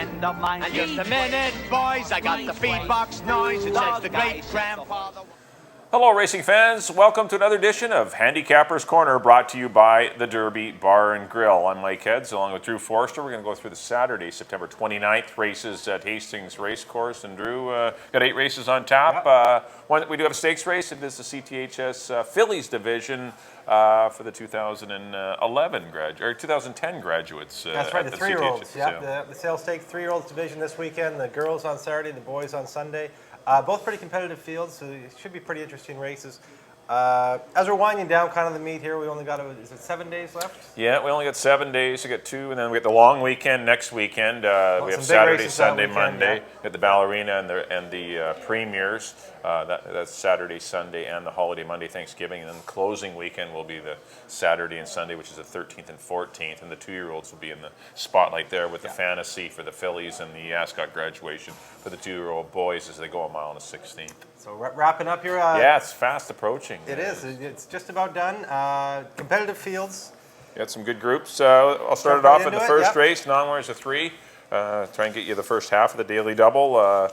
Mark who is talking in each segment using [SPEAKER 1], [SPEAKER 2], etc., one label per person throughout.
[SPEAKER 1] friend of mine.
[SPEAKER 2] And just a minute, boys, I got the beatbox noise. It says the great grandfather.
[SPEAKER 3] Hello, racing fans. Welcome to another edition of Handicappers Corner, brought to you by the Derby Bar and Grill. I'm Mike Heads, along with Drew Forrester. We're going to go through the Saturday, September 29th races at Hastings Racecourse. And Drew, got 8 races on tap. Yep. We do have a stakes race. It is the CTHS Fillies division for the 2010 graduates.
[SPEAKER 4] That's right, the 3-year-olds.
[SPEAKER 3] Yeah,
[SPEAKER 4] the sales stake 3-year-olds division this weekend. The girls on Saturday, the boys on Sunday. Both pretty competitive fields, so it should be pretty interesting races. As we're winding down kind of the meet here, we only got, is it 7 days left?
[SPEAKER 3] Yeah, we only got 7 days. We got 2, and then we get the long weekend next weekend. We have Saturday, Sunday, Monday. Yeah. We got the Ballerina and the Premiers. That's Saturday, Sunday, and the holiday Monday, Thanksgiving. And then the closing weekend will be the Saturday and Sunday, which is the 13th and 14th. And the 2-year-olds will be in the spotlight there with the Fantasy for the Fillies and the Ascot graduation for the 2-year-old boys as they go a mile and a 16th.
[SPEAKER 4] So wrapping up here.
[SPEAKER 3] Yeah, it's fast approaching.
[SPEAKER 4] It is. It's just about done. Competitive fields.
[SPEAKER 3] Got some good groups. I'll start it off at the first race. Non-winners a 3. Try and get you the first half of the daily double.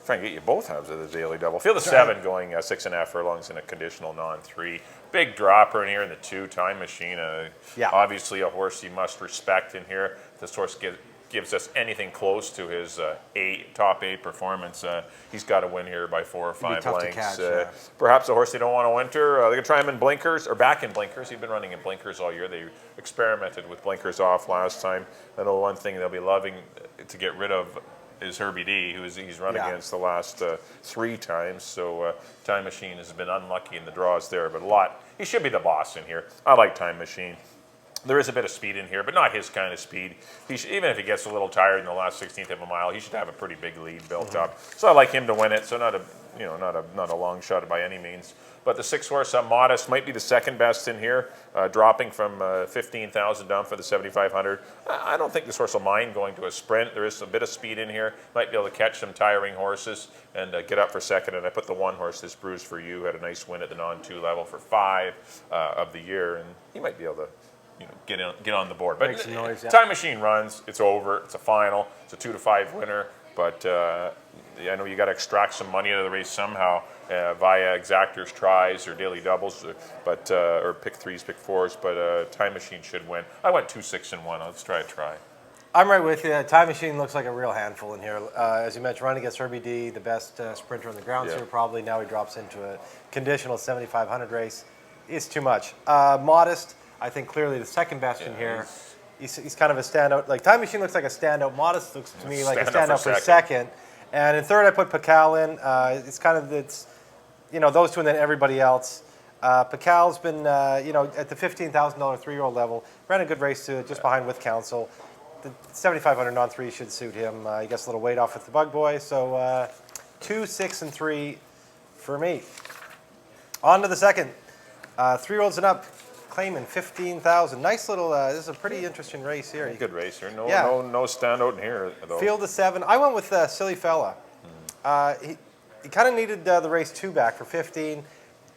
[SPEAKER 3] Try and get you both halves of the daily double. Field of 7 going 6.5 furlongs in a conditional non-3. Big dropper in here in the 2, Time Machine. Obviously a horse you must respect in here. This horse gives us anything close to his top 8 performance. He's got to win here by 4 or 5 lengths. Perhaps a horse they don't want to winter. They're going to try him in blinkers, or back in blinkers. He's been running in blinkers all year. They experimented with blinkers off last time. I know one thing they'll be loving to get rid of is Herbie D, he's run against the last 3 times. So Time Machine has been unlucky in the draws there, but he should be the boss in here. I like Time Machine. There is a bit of speed in here, but not his kind of speed. Even if he gets a little tired in the last 16th of a mile, he should have a pretty big lead built up. So I like him to win it. So not a long shot by any means. But the 6-horse Modest might be the second best in here, dropping from 15,000 down for the 7,500. I don't think this horse will mind going to a sprint. There is a bit of speed in here. Might be able to catch some tiring horses and get up for second. And I put the 1 horse, This Bruise for You, had a nice win at the non-2 level for 5 of the year, and he might be able to get on the board. But noise, Time Machine runs. It's over. It's a final. It's a 2 to 5 winner. But I know you got to extract some money out of the race somehow via exactors, tries, or daily doubles, or pick 3s, pick 4s. But Time Machine should win. I went 2, 6, and 1. Let's try a try.
[SPEAKER 4] I'm right with you. Time Machine looks like a real handful in here. As you mentioned, running against Herbie D, the best sprinter on the grounds here probably. Now he drops into a conditional 7,500 race. It's too much. Modest, I think clearly the second best in here. He's kind of a standout. Like Time Machine looks like a standout. Modest looks to me like a standout for second. And in third, I put Pakal in. It's kind of those 2 and then everybody else. Pakal's been at the $15,000 3-year-old level. Ran a good race just behind with Council. The 7,500 non-3 should suit him. He gets a little weight off with the Bug Boy. So 2, 6, and 3 for me. On to the second. 3-year-olds and up. Claiming 15,000. Nice little. This is a pretty interesting race here.
[SPEAKER 3] Good race here. No standout in here though.
[SPEAKER 4] Field of 7. I went with Silly Fella. He kind of needed the race 2 back for 15.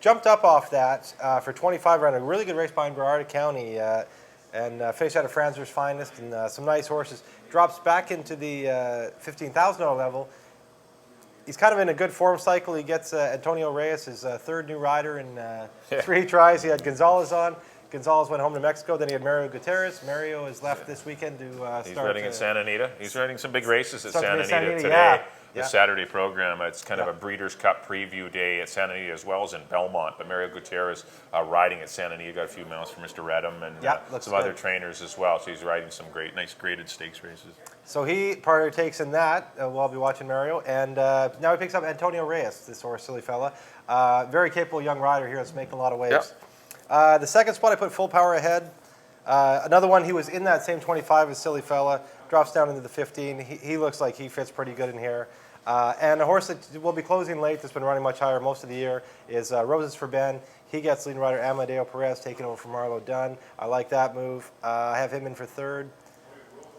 [SPEAKER 4] Jumped up off that for 25. Ran a really good race behind Broward County and finished out of Franzer's Finest and some nice horses. Drops back into the $15,000 level. He's kind of in a good form cycle. He gets Antonio Reyes, his 3rd new rider in 3 tries. He had Gonzalez on. Gonzalez went home to Mexico. Then he had Mario Gutierrez. Mario is left this weekend to start.
[SPEAKER 3] He's riding in Santa Anita. He's riding some big races at Santa Anita today. The Saturday program. It's kind of a Breeders' Cup preview day at Santa Anita as well as in Belmont. But Mario Gutierrez riding at Santa Anita, got a few miles from Mr. Redham and some other trainers as well. So he's riding some nice graded stakes races.
[SPEAKER 4] So he partakes in that. We'll be watching Mario. And now he picks up Antonio Reyes, this horse, Silly Fella. Very capable young rider here that's making a lot of waves. The second spot, I put Full Power ahead. Another one, he was in that same 25 as Silly Fella. Drops down into the 15. He looks like he fits pretty good in here. And a horse that will be closing late, that's been running much higher most of the year, is Roses for Ben. He gets leading rider Amadeo Perez taking over from Marlo Dunn. I like that move. I have him in for 3rd.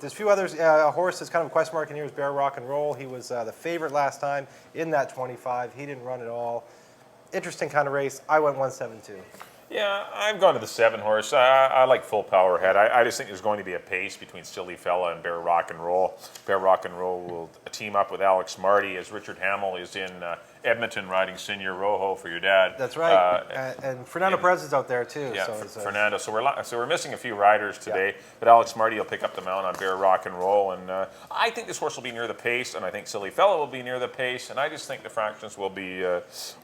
[SPEAKER 4] There's a few others. A horse that's kind of a question mark in here is Bear Rock and Roll. He was the favorite last time in that 25. He didn't run at all. Interesting kind of race. I went 1-7-2.
[SPEAKER 3] Yeah, I've gone to the 7-horse. I like Full Power Head. I just think there's going to be a pace between Silly Fella and Bear Rock and Roll. Bear Rock and Roll will team up with Alex Marty as Richard Hamill is in Edmonton riding Senior Rojo for your dad.
[SPEAKER 4] That's right. And Fernando Perez is out there too.
[SPEAKER 3] Yeah,
[SPEAKER 4] so
[SPEAKER 3] Fernando. So we're missing a few riders today, but Alex Marty will pick up the mount on Bear Rock and Roll, and I think this horse will be near the pace, and I think Silly Fella will be near the pace, and I just think the fractions will be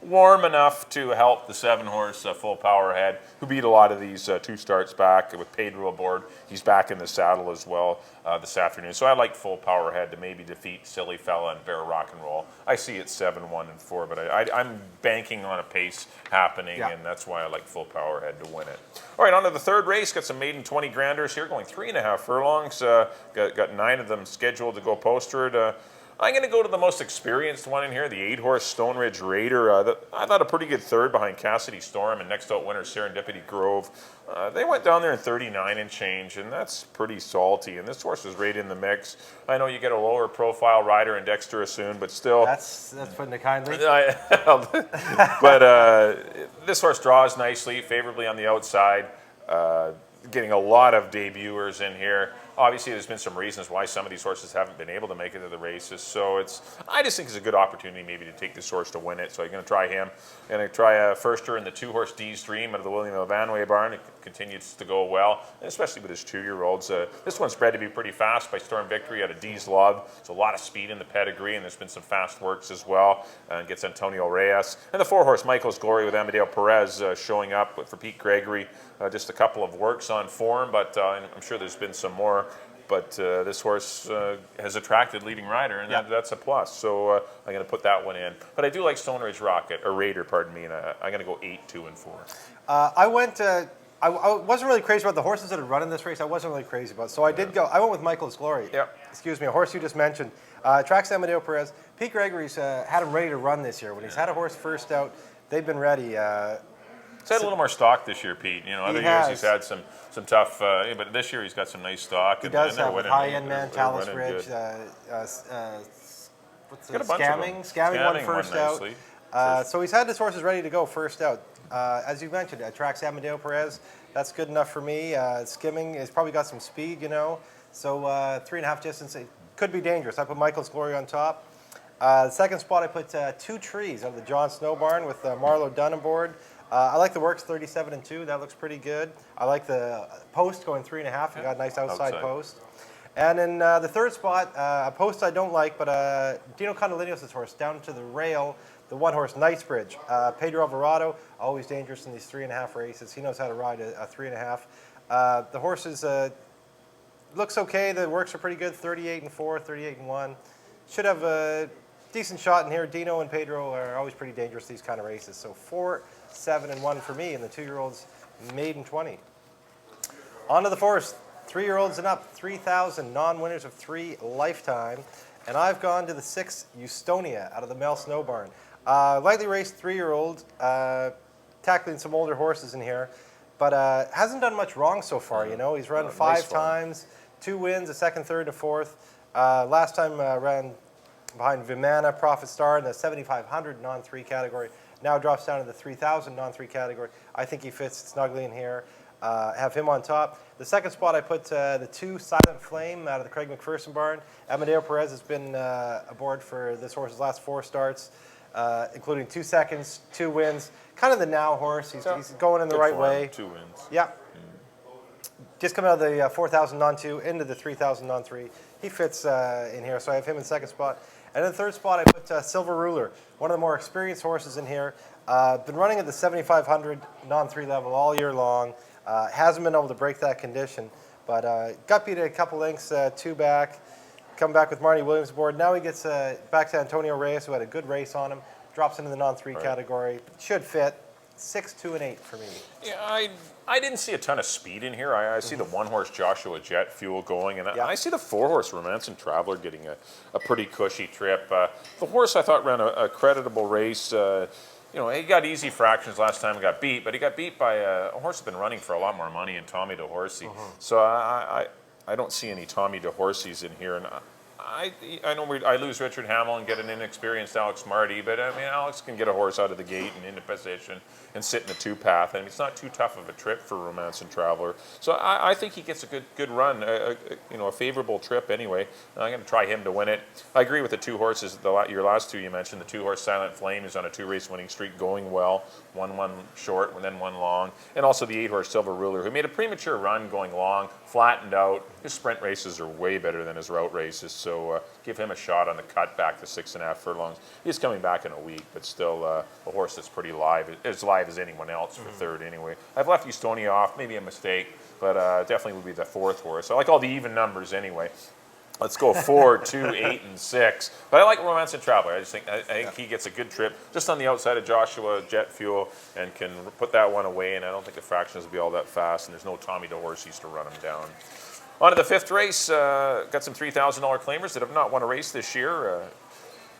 [SPEAKER 3] warm enough to help the 7-horse Full Power Head, who beat a lot of these 2 starts back with Pedro aboard. He's back in the saddle as well this afternoon. So I like Full Power Head to maybe defeat Silly Fella and Bear Rock and Roll. I see it 7, 1, and 4, but I'm banking on a pace happening, and that's why I like Full Power Head to win it. All right, on to the third race. Got some maiden 20 granders here, going 3.5 furlongs. Got 9 of them scheduled to go postward. I'm going to go to the most experienced one in here, the 8-horse Stone Ridge Raider. I thought a pretty good third behind Cassidy Storm and next out winner Serendipity Grove. They went down there in 39 and change, and that's pretty salty. And this horse is right in the mix. I know you get a lower profile rider in Dexter Assoon, but still.
[SPEAKER 4] That's putting it kindly.
[SPEAKER 3] But this horse draws nicely, favorably on the outside. Getting a lot of debuters in here. Obviously, there's been some reasons why some of these horses haven't been able to make it to the races. So I just think it's a good opportunity maybe to take this horse to win it. So I'm going to try him. I'm going to try a firster in the 2-horse D's Dream out of the William Levanway barn. It continues to go well, especially with his 2-year-olds. This one's bred to be pretty fast by Storm Victory out of D's Love. There's a lot of speed in the pedigree, and there's been some fast works as well. And gets Antonio Reyes. And the 4-horse Michael's Glory with Amadeo Perez showing up for Pete Gregory. Just a couple of works on form, but I'm sure there's been some more. But this horse has attracted leading rider, and that's a plus. So I'm going to put that one in. But I do like Stone Ridge Raider, pardon me, and I'm going to go 8, 2, and 4.
[SPEAKER 4] I wasn't really crazy about the horses that had run in this race. I wasn't really crazy about. So I did go. I went with Michael's Glory.
[SPEAKER 3] Yeah.
[SPEAKER 4] Excuse me, a horse you just mentioned. Tracks Amadeo Perez. Pete Gregory's had him ready to run this year. When he's had a horse first out, they've been ready.
[SPEAKER 3] He's had a little more stock this year, Pete. You know, other years he's had some tough, but this year he's got some nice stock.
[SPEAKER 4] He does have high-end man, Talus Ridge. What's the Scamming won first out. So he's had his horses ready to go first out. As you mentioned, tracks Amadeo Perez. That's good enough for me. Skimming has probably got some speed, you know. So 3.5 distance, it could be dangerous. I put Michael's Glory on top. The second spot, I put 2 Trees out of the John Snow barn with Marlo Dunn aboard. I like the works 37 and 2. That looks pretty good. I like the post going 3.5. You got a nice outside post. And in the third spot, a post I don't like, but Dino Condolinos' horse down to the rail, the 1-horse Knightsbridge. Pedro Alvarado, always dangerous in these 3.5 races. He knows how to ride a 3.5. The horse looks okay. The works are pretty good. 38 and 4, 38 and 1. Should have a decent shot in here. Dino and Pedro are always pretty dangerous these kind of races. So 4, 7, and 1 for me, and the 2-year-olds maiden 20. On to the 4th, 3-year-olds and up, 3,000 non-winners of 3 lifetime, and I've gone to the 6th Eustonia out of the Mel Snow barn. Lightly raced 3-year-old, tackling some older horses in here, but hasn't done much wrong so far. You know, he's run 5 times, 2 wins, a second, third, and a fourth. Last time ran behind Vimana, Prophet Star in the 7,500 non-3 category. Now drops down to the 3,000 non-3 category. I think he fits snugly in here. Have him on top. The second spot, I put the 2 Silent Flame out of the Craig McPherson barn. Amadeo Perez has been aboard for this horse's last 4 starts, including 2 seconds, 2 wins. Kind of the now horse. He's going in the right way. 2 wins. Yeah. Just coming out of the 4,000 non-2 into the 3,000 non-3. He fits in here, so I have him in second spot. And in the third spot, I put Silver Ruler, one of the more experienced horses in here. Been running at the 7,500 non-3 level all year long. Hasn't been able to break that condition, but got beat a couple lengths, 2 back. Come back with Marty Williams aboard. Now he gets back to Antonio Reyes, who had a good race on him. Drops into the non-3 category. Should fit. 6, 2, and 8 for me. Yeah,
[SPEAKER 3] I didn't see a ton of speed in here. I see the 1-horse Joshua Jet Fuel going, and I see the 4-horse Romance and Traveler getting a pretty cushy trip. The horse I thought ran a creditable race. You know, he got easy fractions last time and got beat, but he got beat by a horse that's been running for a lot more money in Tommy DeHorsey. So I don't see any Tommy DeHorseys in here, and I know I lose Richard Hamill and get an inexperienced Alex Marty, but I mean Alex can get a horse out of the gate and into position and sit in the 2-path. I mean it's not too tough of a trip for Romance and Traveler. So I think he gets a good run, a favorable trip anyway. I'm going to try him to win it. I agree with the 2 horses. Your last 2 you mentioned, the 2-horse Silent Flame is on a 2-race winning streak, going well. One short and then one long, and also the 8-horse Silver Ruler, who made a premature run going long, flattened out. His sprint races are way better than his route races, so give him a shot on the cut back to 6.5 furlongs. He's coming back in a week, but still a horse that's pretty live, as live as anyone else for third anyway. I've left Estonia off, maybe a mistake, but definitely would be the 4th horse. I like all the even numbers anyway. Let's go 4, 2, 8, and 6. But I like Romance and Traveler. I think he gets a good trip just on the outside of Joshua Jet Fuel and can put that one away. And I don't think the fractions will be all that fast. And there's no Tommy DeHorseys to run him down. On to the 5th race. Got some $3,000 claimers that have not won a race this year.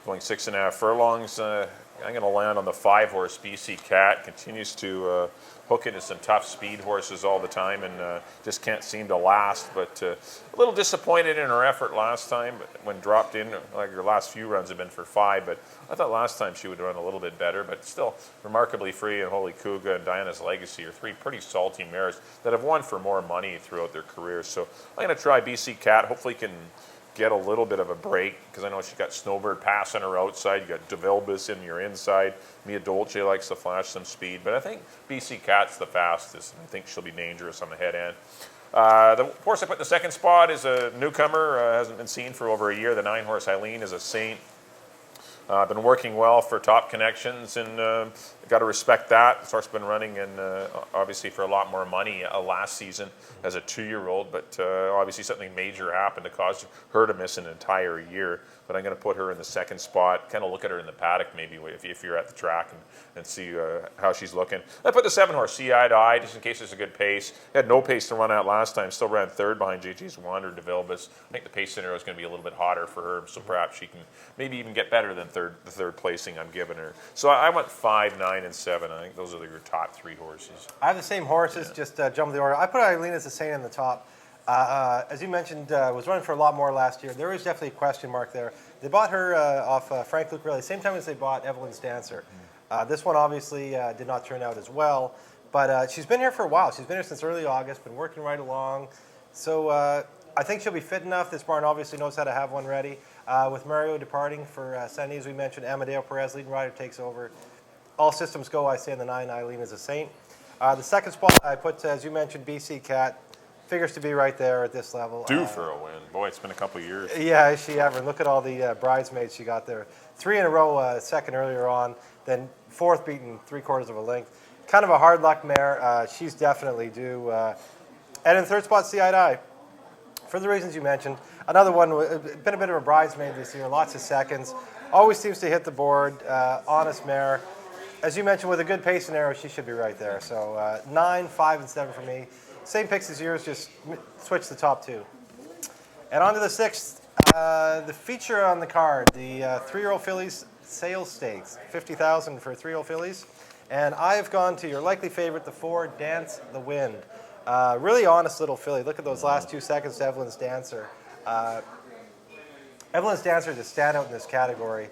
[SPEAKER 3] Going 6.5 furlongs. I'm going to land on the 5-horse BC Cat. Continues to hook into some tough speed horses all the time and just can't seem to last. But a little disappointed in her effort last time when dropped in. Like her last few runs have been for 5, but I thought last time she would run a little bit better. But still, Remarkably Free and Holy Cougar and Diana's Legacy are 3 pretty salty mares that have won for more money throughout their careers. So I'm going to try BC Cat. Hopefully can get a little bit of a break, because I know she's got Snowbird Pass on her outside, you got DeVilbiss in your inside, Mia Dolce likes to flash some speed, but I think BC Cat's the fastest, and I think she'll be dangerous on the head end. The horse I put in the 2nd spot is a newcomer, hasn't been seen for over a year. The 9-horse Eileen is a Saint. Been working well for Top Connections, and got to respect that. This horse has been running, and obviously for a lot more money last season as a 2-year-old, but obviously something major happened to cause her to miss an entire year. But I'm going to put her in the 2nd spot, kind of look at her in the paddock maybe if you're at the track and see how she's looking. I put the 7-horse See Eye to Eye, just in case there's a good pace. Had no pace to run out last time, still ran 3rd behind JG's Wander, DeVilbiss. I think the pace scenario is going to be a little bit hotter for her, so perhaps she can maybe even get better than the third placing I'm giving her. So I went 5, 9, and 7. I think those are your top 3 horses.
[SPEAKER 4] I have the same horses, just jump the order. I put Eileen as a Saint in the top. As you mentioned, was running for a lot more last year. There was definitely a question mark there. They bought her off Frank Lucarelli, same time as they bought Evelyn's Dancer. This one obviously did not turn out as well, but she's been here for a while. She's been here since early August, been working right along. So I think she'll be fit enough. This barn obviously knows how to have one ready. With Mario departing for Sunday, as we mentioned, Amadeo Perez, leading rider, takes over. All systems go, I say in the 9, Eileen is a Saint. The 2nd spot, I put, as you mentioned, BC Cat. Figures to be right there at this level.
[SPEAKER 3] Due for a win. Boy, it's been a couple of years.
[SPEAKER 4] Yeah, is she ever. Look at all the bridesmaids she got there. 3 in a row, 2nd earlier on, then 4th beaten 3/4 of a length. Kind of a hard luck mare. She's definitely due. And in 3rd spot, See Eye to Eye. For the reasons you mentioned. Another one, been a bit of a bridesmaid this year, lots of seconds. Always seems to hit the board. Honest mare. As you mentioned, with a good pace scenario, she should be right there. So 9, 5, and 7 for me. Same picks as yours, just switch the top 2. And on to the 6th, the feature on the card, the 3-year-old fillies sales stakes, $50,000 for 3-year-old fillies. And I have gone to your likely favorite, the 4, Dance the Wind. Really honest little filly. Look at those last 2 seconds to Evelyn's Dancer. Evelyn's Dancer is a standout in this category.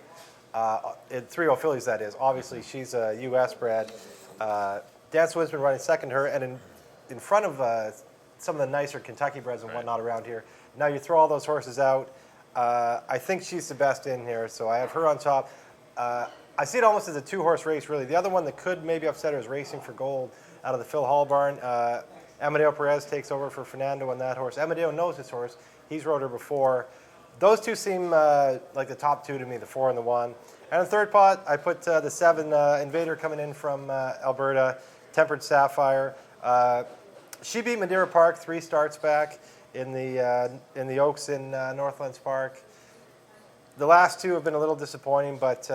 [SPEAKER 4] In 3-year-old fillies, that is. Obviously, she's a U.S. bred. Dance the Wind's been running second to her, and in front of some of the nicer Kentucky breds and whatnot around here. Now you throw all those horses out. I think she's the best in here, so I have her on top. I see it almost as a 2-horse race, really. The other one that could maybe upset her is Racing for Gold out of the Phil Hall barn. Amadeo Perez takes over for Fernando on that horse. Amadeo knows his horse. He's rode her before. Those 2 seem like the top 2 to me, the 4 and the 1. And in 3rd pot, I put the 7 Invader coming in from Alberta, Tempered Sapphire. She beat Madeira Park 3 starts back in the Oaks in Northlands Park. The last 2 have been a little disappointing, but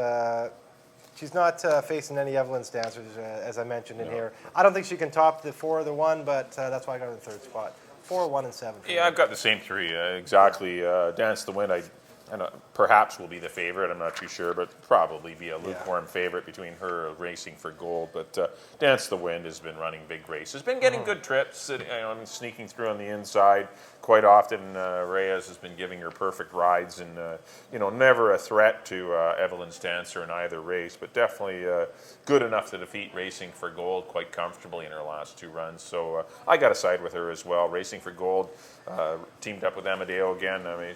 [SPEAKER 4] she's not facing any Evelyn's Dancers, as I mentioned in here. I don't think she can top the 4 or the 1, but that's why I got her in the 3rd spot. 4, 1, and 7.
[SPEAKER 3] Yeah, I've got the same 3 exactly. Dance the Wind. I and perhaps will be the favorite. I'm not too sure, but probably be a lukewarm favorite between her Racing for Gold. But Dance the Wind has been running big races, been getting good trips, sneaking through on the inside. Quite often, Reyes has been giving her perfect rides, and never a threat to Evelyn's Dancer in either race, but definitely good enough to defeat Racing for Gold quite comfortably in her last 2 runs. So I got to side with her as well. Racing for Gold teamed up with Amadeo again. I mean,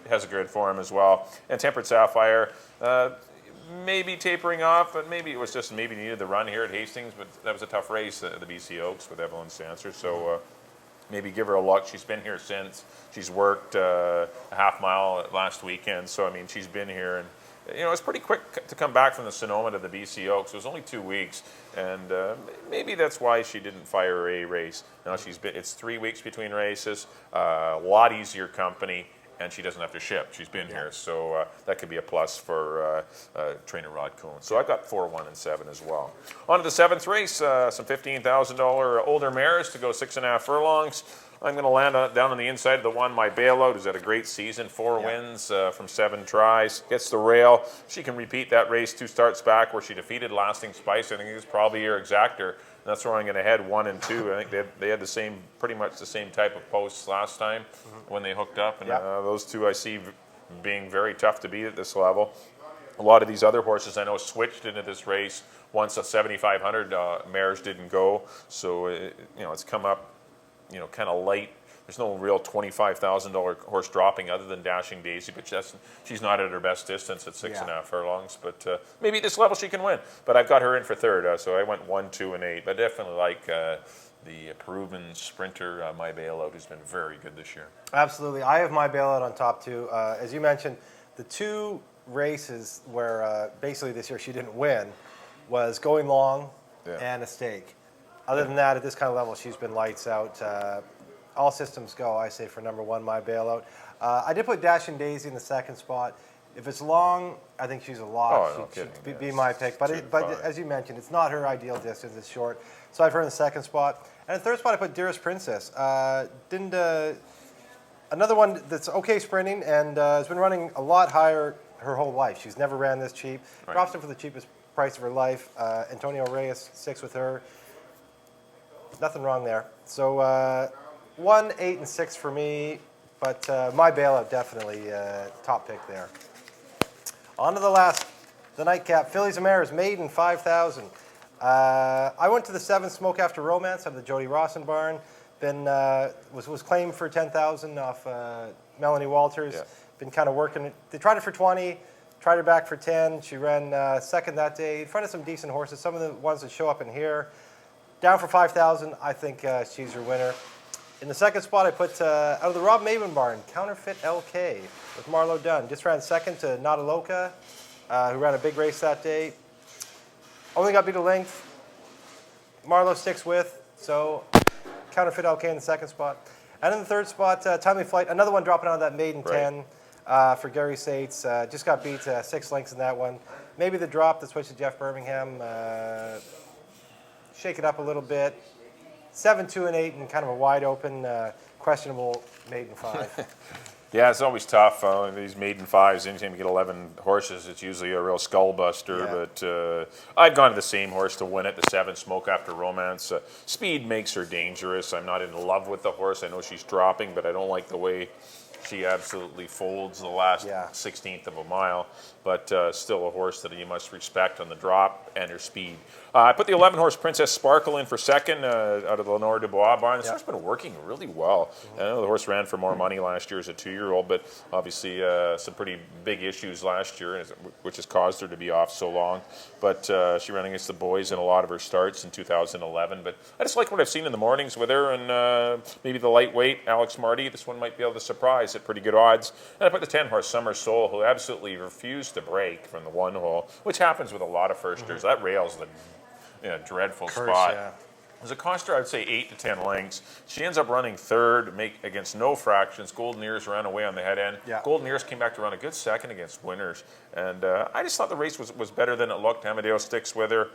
[SPEAKER 3] has a good form as well. And Tempered Sapphire, maybe tapering off, but maybe it was just needed the run here at Hastings. But that was a tough race, the BC Oaks with Evelyn's Dancer. So. Maybe give her a look. She's been here since. She's worked a half mile last weekend. So, I mean, she's been here. And, it's pretty quick to come back from the Sonoma to the BC Oaks. It was only 2 weeks. And maybe that's why she didn't fire a race. It's 3 weeks between races. A lot easier company. And she doesn't have to ship. She's been here. So that could be a plus for trainer Rod Coon. So I've got 4, 1, and 7 as well. On to the 7th race, some $15,000 older mares to go 6.5 furlongs. I'm going to land down on the inside of the one, My Bailout, who's had a great season, 4 wins from 7 tries. Gets the rail. She can repeat that race 2 starts back where she defeated Lasting Spice. I think it was probably your exactor. That's where I'm going to head 1 and 2. I think they had pretty much the same type of posts last time when they hooked up. And those 2 I see being very tough to beat at this level. A lot of these other horses I know switched into this race once the 7,500 mares didn't go. So, it's come up, kind of late. There's no real $25,000 horse dropping other than Dashing Daisy, but she's not at her best distance at 6.5 furlongs. But maybe at this level she can win. But I've got her in for 3rd, so I went 1, 2, and 8. But I definitely like the Peruvian sprinter, My Bailout, who's been very good this year.
[SPEAKER 4] Absolutely. I have My Bailout on top, too. As you mentioned, the 2 races where basically this year she didn't win was Going Long and A Stake. Other than that, at this kind of level, she's been lights out. All systems go, I say, for number 1, My Bailout. I did put Dashing Daisy in the 2nd spot. If it's long, I think she's a lock. She'd be my pick. But as you mentioned, it's not her ideal distance. It's short. So I've her in the 2nd spot. And in the 3rd spot, I put Dearest Princess. Another one that's okay sprinting and has been running a lot higher her whole life. She's never ran this cheap. Right. Drops in for the cheapest price of her life. Antonio Reyes sticks with her. Nothing wrong there. So 1, 8, and 6 for me, but My Bailout definitely top pick there. On to the nightcap. Fillies and Mares, Maiden, 5,000. I went to the 7th Smoke After Romance of the Jody Rawson barn. Was claimed for 10,000 off Melanie Walters. Yeah. Been kind of working it. They tried it for 20, tried her back for 10. She ran 2nd that day in front of some decent horses. Some of the ones that show up in here. Down for 5,000. I think she's your winner. In the 2nd spot, I put out of the Rob Maven barn, Counterfeit LK with Marlo Dunn. Just ran 2nd to Nada Loca, who ran a big race that day. Only got beat a length. Marlo sticks with, so Counterfeit LK in the 2nd spot. And in the 3rd spot, Timely Flight, another one dropping out of that maiden 10 for Gary Sates. Just got beat 6 lengths in that one. Maybe the drop, the switch to Jeff Birmingham. Shake it up a little bit. 7, 2, and 8, and kind of a wide open, questionable maiden 5.
[SPEAKER 3] Yeah, it's always tough. These maiden 5s, anytime you get 11 horses, it's usually a real skull buster. Yeah. But I've gone to the same horse to win it, the 7 Smoke After Romance. Speed makes her dangerous. I'm not in love with the horse. I know she's dropping, but I don't like the way she absolutely folds the last 16th of a mile. But still a horse that you must respect on the drop and her speed. I put the 11-horse Princess Sparkle in for 2nd out of the Lenore Dubois barn. This horse has been working really well. I know the horse ran for more money last year as a 2-year-old, but obviously some pretty big issues last year, which has caused her to be off so long. But she ran against the boys in a lot of her starts in 2011. But I just like what I've seen in the mornings with her, and maybe the lightweight, Alex Marty. This one might be able to surprise at pretty good odds. And I put the 10-horse Summer Soul, who absolutely refused to break from the 1 hole, which happens with a lot of firsters. That rail's the dreadful spot. Does it cost her, I'd say, 8 to 10 lengths. She ends up running third, against no fractions. Golden Ears ran away on the head end.
[SPEAKER 4] Yeah.
[SPEAKER 3] Golden Ears came back to run a good second against Winners. And I just thought the race was better than it looked. Amadeo sticks with her.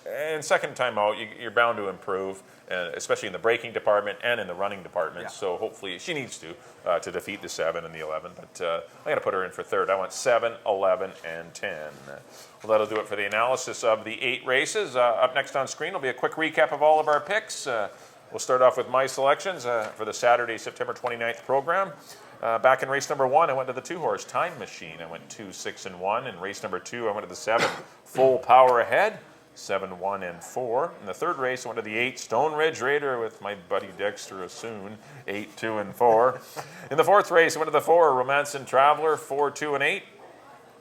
[SPEAKER 3] And second time out, you're bound to improve, especially in the braking department and in the running department.
[SPEAKER 4] Yeah.
[SPEAKER 3] So hopefully she needs to defeat the 7 and the 11. But I'm going to put her in for third. I want 7, 11, and 10. Well, that'll do it for the analysis of the 8 races. Up next on screen will be a quick recap of all of our picks. We'll start off with my selections for the Saturday, September 29th program. Back in race number 1, I went to the 2-horse Time Machine. I went 2, 6, and 1. In race number 2, I went to the 7, Full Power Ahead, 7, 1, and 4. In the third race, I went to the 8, Stone Ridge Raider with my buddy Dexter Assoon, 8, 2, and 4. In the fourth race, I went to the 4, Romance and Traveler, 4, 2, and 8.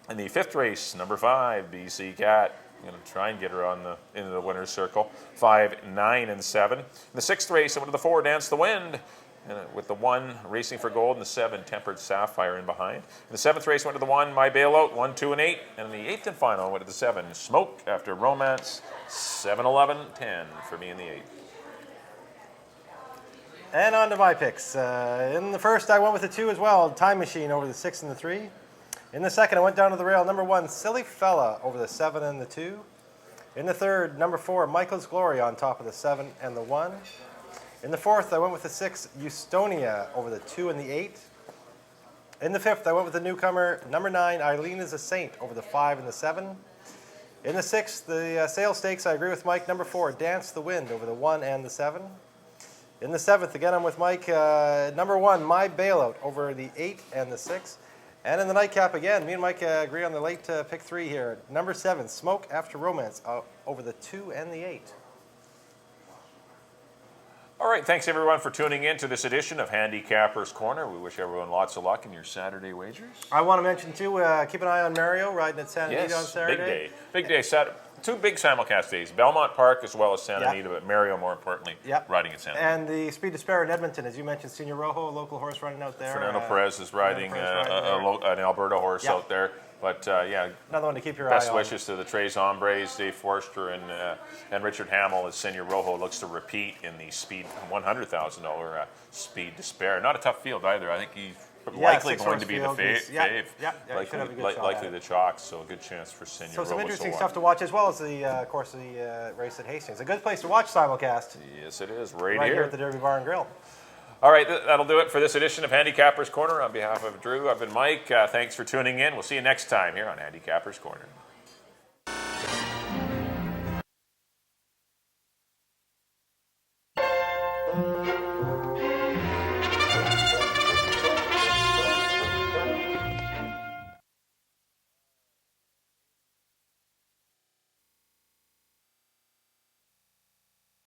[SPEAKER 3] In the fifth race, number 5, BC Cat. I'm going to try and get her into the winner's circle. 5, 9, and 7. In the sixth race, I went to the 4, Dance the Wind, and with the 1, Racing for Gold, and the 7, Tempered Sapphire in behind. In the seventh race, I went to the 1, My Bailout, 1, 2, and 8. And in the eighth and final, I went to the 7, Smoke After Romance, 7, 11, 10 for me in the 8th.
[SPEAKER 4] And on to my picks. In the first, I went with the 2 as well, Time Machine over the 6 and the 3. In the second, I went down to the rail, number 1, Silly Fella over the 7 and the 2. In the third, number 4, Michael's Glory on top of the 7 and the 1. In the fourth, I went with the 6, Eustonia over the 2 and the 8. In the fifth, I went with the newcomer, number 9, Eileen is a Saint over the 5 and the 7. In the sixth, the sale stakes, I agree with Mike, number 4, Dance the Wind over the 1 and the 7. In the seventh, again, I'm with Mike, number 1, My Bailout over the 8 and the 6. And in the nightcap again, me and Mike agree on the late pick 3 here. Number 7, Smoke After Romance over the 2 and the 8.
[SPEAKER 3] All right, thanks everyone for tuning in to this edition of Handicappers Corner. We wish everyone lots of luck in your Saturday wagers.
[SPEAKER 4] I want to mention too, keep an eye on Mario riding at Santa Anita on Saturday.
[SPEAKER 3] Big day. Big day. Saturday. 2 big simulcast days, Belmont Park as well as Santa Anita, but Mario, more importantly, riding at Santa Anita.
[SPEAKER 4] And the Speed Despair in Edmonton, as you mentioned, Senior Rojo, a local horse running out there.
[SPEAKER 3] Fernando Perez is riding an Alberta horse out there. But
[SPEAKER 4] another one to keep your eye on.
[SPEAKER 3] Best wishes to the Tres Hombres, Dave Forster, and Richard Hamill as Senior Rojo looks to repeat in the Speed $100,000 Speed Despair. Not a tough field either. I think he's likely going to be the fave. Likely the chalk, so a good chance for Senior Rojo.
[SPEAKER 4] So some interesting stuff to watch, as well as of course, the race at Hastings. A good place to watch simulcast.
[SPEAKER 3] Yes, it is.
[SPEAKER 4] Right here at the Derby Bar and Grill.
[SPEAKER 3] All right, that'll do it for this edition of Handicappers Corner. On behalf of Drew, I've been Mike. Thanks for tuning in. We'll see you next time here on Handicappers Corner.